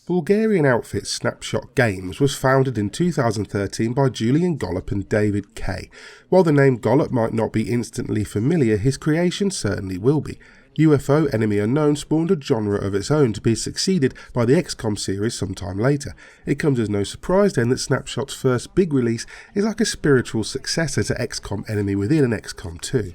Bulgarian outfit Snapshot Games was founded in 2013 by Julian Gollop and David Kay. While the name Gollop might not be instantly familiar, his creation certainly will be. UFO Enemy Unknown spawned a genre of its own to be succeeded by the XCOM series sometime later. It comes as no surprise then that Snapshot's first big release is like a spiritual successor to XCOM Enemy Within and XCOM 2.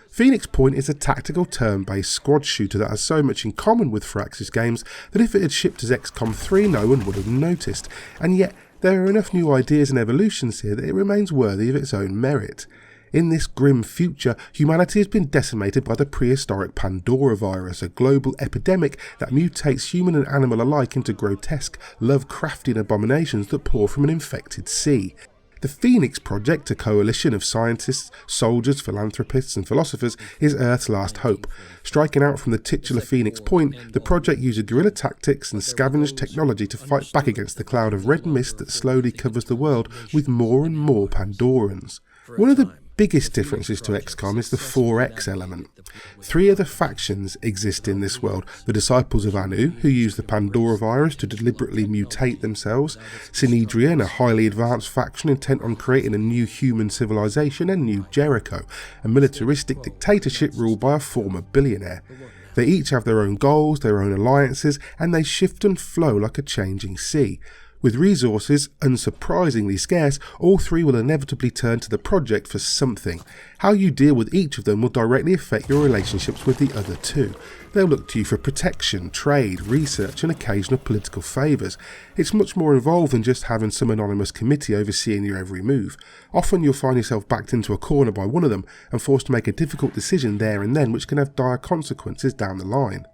Phoenix Point is a tactical turn-based squad shooter that has so much in common with Firaxis Games that if it had shipped as XCOM 3 no one would have noticed, and yet there are enough new ideas and evolutions here that it remains worthy of its own merit. In this grim future, humanity has been decimated by the prehistoric Pandora virus, a global epidemic that mutates human and animal alike into grotesque, Lovecraftian abominations that pour from an infected sea. The Phoenix Project, a coalition of scientists, soldiers, philanthropists and philosophers, is Earth's last hope. Striking out from the titular Phoenix Point, the project uses guerrilla tactics and scavenged technology to fight back against the cloud of red mist that slowly covers the world with more and more Pandorans. One of the biggest differences to XCOM is the 4X element. 3 other factions exist in this world: the Disciples of Anu, who use the Pandora virus to deliberately mutate themselves, Synedrian, a highly advanced faction intent on creating a new human civilization, and New Jericho, a militaristic dictatorship ruled by a former billionaire. They each have their own goals, their own alliances, and they shift and flow like a changing sea. With resources unsurprisingly scarce, all 3 will inevitably turn to the project for something. How you deal with each of them will directly affect your relationships with the other 2. They'll look to you for protection, trade, research and occasional political favours. It's much more involved than just having some anonymous committee overseeing your every move. Often you'll find yourself backed into a corner by one of them and forced to make a difficult decision there and then, which can have dire consequences down the line.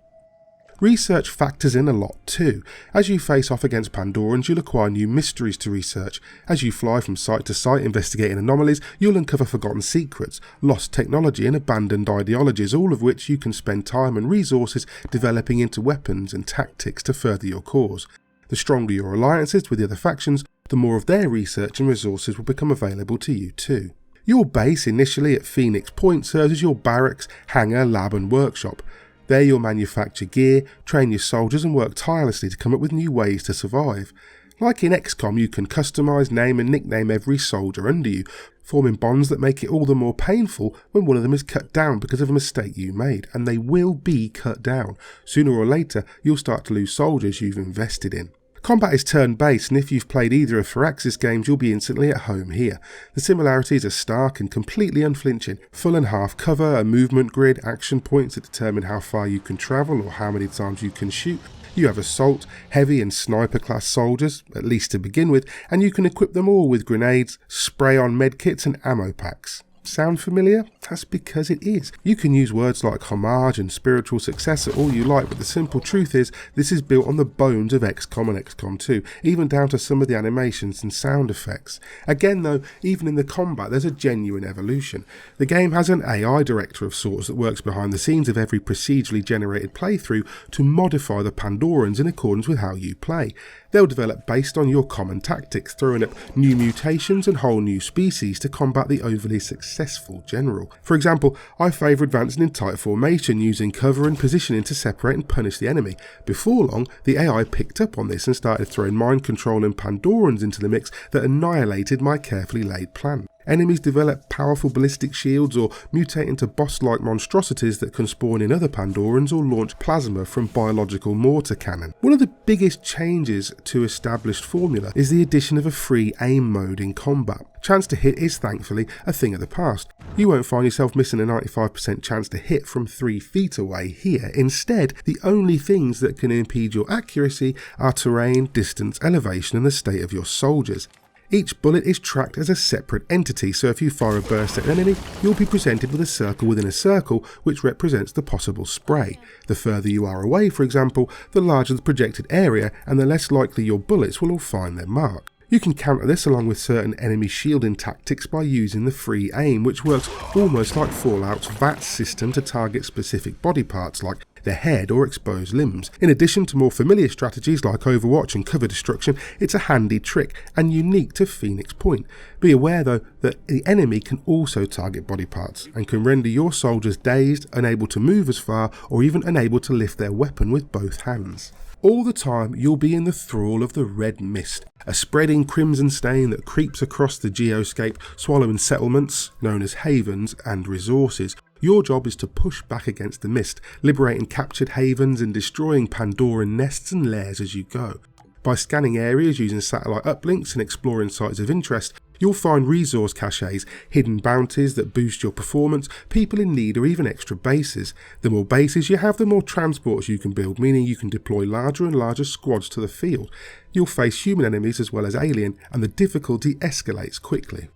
Research factors in a lot too. As you face off against Pandorans, you'll acquire new mysteries to research. As you fly from site to site investigating anomalies, you'll uncover forgotten secrets, lost technology and abandoned ideologies, all of which you can spend time and resources developing into weapons and tactics to further your cause. The stronger your alliances with the other factions, the more of their research and resources will become available to you too. Your base initially at Phoenix Point serves as your barracks, hangar, lab and workshop. There you'll manufacture gear, train your soldiers and work tirelessly to come up with new ways to survive. Like in XCOM, you can customise, name and nickname every soldier under you, forming bonds that make it all the more painful when one of them is cut down because of a mistake you made, and they will be cut down. Sooner or later, you'll start to lose soldiers you've invested in. Combat is turn-based, and if you've played either of Firaxis Games, you'll be instantly at home here. The similarities are stark and completely unflinching. Full and half cover, a movement grid, action points that determine how far you can travel or how many times you can shoot. You have assault, heavy and sniper class soldiers, at least to begin with, and you can equip them all with grenades, spray-on medkits and ammo packs. Sound familiar? That's because it is. You can use words like homage and spiritual successor all you like, but the simple truth is this is built on the bones of XCOM and XCOM 2, even down to some of the animations and sound effects. Again though, even in the combat there's a genuine evolution. The game has an AI director of sorts that works behind the scenes of every procedurally generated playthrough to modify the Pandorans in accordance with how you play. They'll develop based on your common tactics, throwing up new mutations and whole new species to combat the overly successful general. For example, I favour advancing in tight formation, using cover and positioning to separate and punish the enemy. Before long, the AI picked up on this and started throwing mind control and Pandorans into the mix that annihilated my carefully laid plan. Enemies develop powerful ballistic shields or mutate into boss-like monstrosities that can spawn in other Pandorans or launch plasma from biological mortar cannon. One of the biggest changes to established formula is the addition of a free aim mode in combat. Chance to hit is thankfully a thing of the past. You won't find yourself missing a 95% chance to hit from 3 feet away here. Instead, the only things that can impede your accuracy are terrain, distance, elevation and the state of your soldiers. Each bullet is tracked as a separate entity, so if you fire a burst at an enemy, you'll be presented with a circle within a circle which represents the possible spray. The further you are away, for example, the larger the projected area and the less likely your bullets will all find their mark. You can counter this along with certain enemy shielding tactics by using the free aim, which works almost like Fallout's VAT system to target specific body parts like the head or exposed limbs. In addition to more familiar strategies like Overwatch and cover destruction, it's a handy trick and unique to Phoenix Point. Be aware though that the enemy can also target body parts and can render your soldiers dazed, unable to move as far or even unable to lift their weapon with both hands. All the time you'll be in the thrall of the red mist, a spreading crimson stain that creeps across the geoscape, swallowing settlements, known as havens, and resources. Your job is to push back against the mist, liberating captured havens and destroying Pandoran nests and lairs as you go. By scanning areas using satellite uplinks and exploring sites of interest, you'll find resource caches, hidden bounties that boost your performance, people in need, or even extra bases. The more bases you have, the more transports you can build, meaning you can deploy larger and larger squads to the field. You'll face human enemies as well as alien, and the difficulty escalates quickly.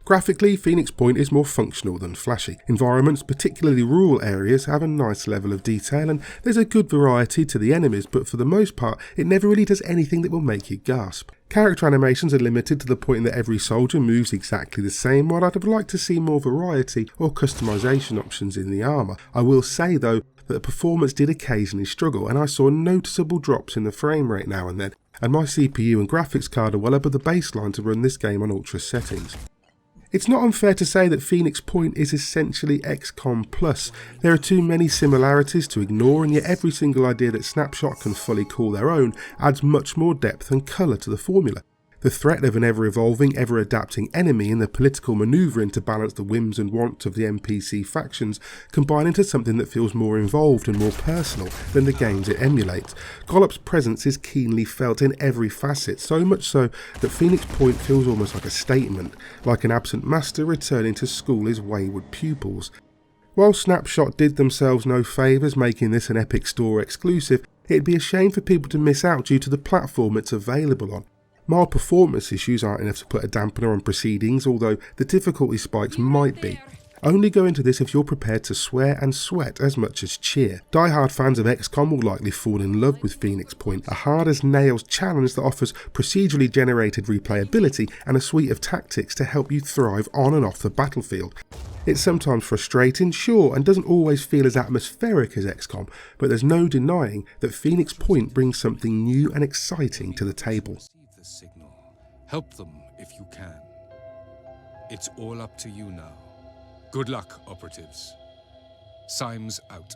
Graphically, Phoenix Point is more functional than flashy. Environments, particularly rural areas, have a nice level of detail and there's a good variety to the enemies, but for the most part it never really does anything that will make you gasp. Character animations are limited to the point that every soldier moves exactly the same, while I'd have liked to see more variety or customization options in the armour. I will say though that the performance did occasionally struggle, and I saw noticeable drops in the frame rate now and then, and my CPU and graphics card are well above the baseline to run this game on ultra settings. It's not unfair to say that Phoenix Point is essentially XCOM Plus. There are too many similarities to ignore, and yet every single idea that Snapshot can fully call their own adds much more depth and colour to the formula. The threat of an ever-evolving, ever-adapting enemy and the political manoeuvring to balance the whims and wants of the NPC factions combine into something that feels more involved and more personal than the games it emulates. Gollop's presence is keenly felt in every facet, so much so that Phoenix Point feels almost like a statement, like an absent master returning to school his wayward pupils. While Snapshot did themselves no favours making this an Epic Store exclusive, it'd be a shame for people to miss out due to the platform it's available on. Mild performance issues aren't enough to put a dampener on proceedings, although the difficulty spikes might be. Only go into this if you're prepared to swear and sweat as much as cheer. Die-hard fans of XCOM will likely fall in love with Phoenix Point, a hard-as-nails challenge that offers procedurally generated replayability and a suite of tactics to help you thrive on and off the battlefield. It's sometimes frustrating, sure, and doesn't always feel as atmospheric as XCOM, but there's no denying that Phoenix Point brings something new and exciting to the table. Signal. Help them if you can. It's all up to you now. Good luck, operatives. Symes out.